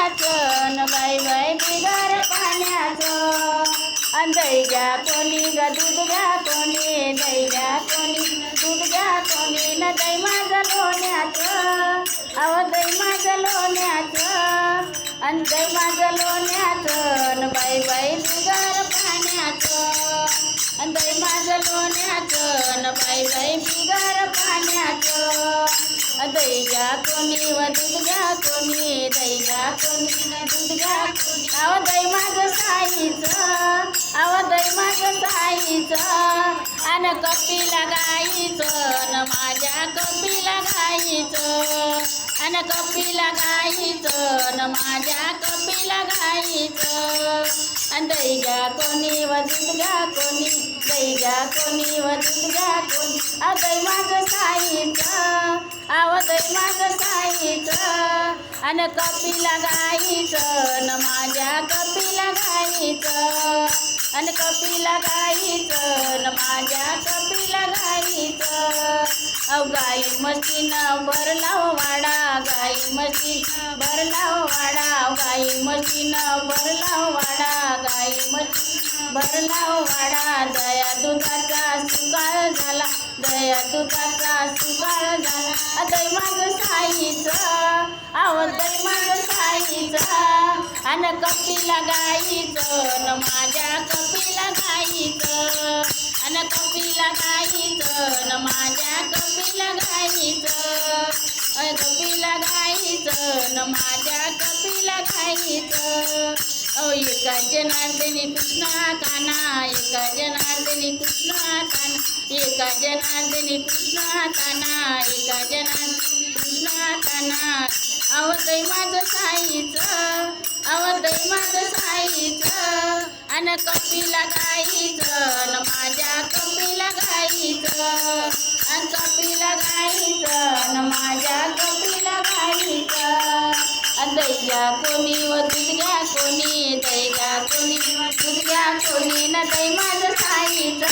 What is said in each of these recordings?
पाण्याचं न बाई बाई बिगर पाण्याचं अन दही घ्या कोणी ग दूध घ्या कोणी दही घ्या कोणी दूध घ्या कोणी न दही माझं लोण्याचं अहो दही माझं लोण्याचं अन दही माझं लोण्याचं न बाई बाई बिगर पाण्याचं अन दही माझं लोण्याचं न बाई बाई बिगर पाण्याचं दही घ्या कोणी व दूध घ्या कोणी दही घ्या कोणी दूध घ्या कोणी अहो दही माझं साईचं अहो दही माझं साईचं अन कपिला गाईचं न माझ्या कपिला गाईचं अन कपिला गाईचं न माझ्या कपिला गाईचं अन दही घ्या कोणी व दूध घ्या कोणी दही घ्या कोणी व दूध घ्या कोणी अहो दही माझं साईचं अहो दही माझं साईचं अन कपिला गाईचं न माझ्या कपिला गाईचं अन कपिला गाईचं न माझ्या कपिला गाईचं अहो गाई म्हशीनं भरला वाडा गाई म्हशीनं भरला वाडा गाई म्हशीनं भरला वाडा गाई म्हशीनं भरला वाडा दया दुधाचा सुकाळ झाला दया दुधाचा सुकाळ झाला दही माझं साईचं अहो दही माझं साईचं अन कपिला गाईचं न माझ्या कपिला गाईचं अन कपिला गाईचं न माझ्या कपिला गाईचं कपिला गाईचं न माझ्या कपिला गाईचं ओ एका जनार्दनी कृष्णा काना एका जनार्दनी कृष्णा काना एका जनार्दनी कृष्णा काना एका जनार्दनी कृष्णा काना अहो दही माझं साईचं अहो दही माझं साईचं अन कपिला गाईचं न माझ्या कपिला गाईचं अन कपिला गाईचं न माझ्या कपिला गाईचं अन दही घ्या कोणी व दूध घ्या कोणी दही घ्या कोणी दूध घ्या कोणी न दही माझं साईचं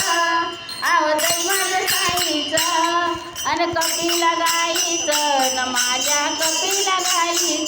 अहो दही माझं साईचं अन कपिला गाईचं न माझ्या कपिला गाईचं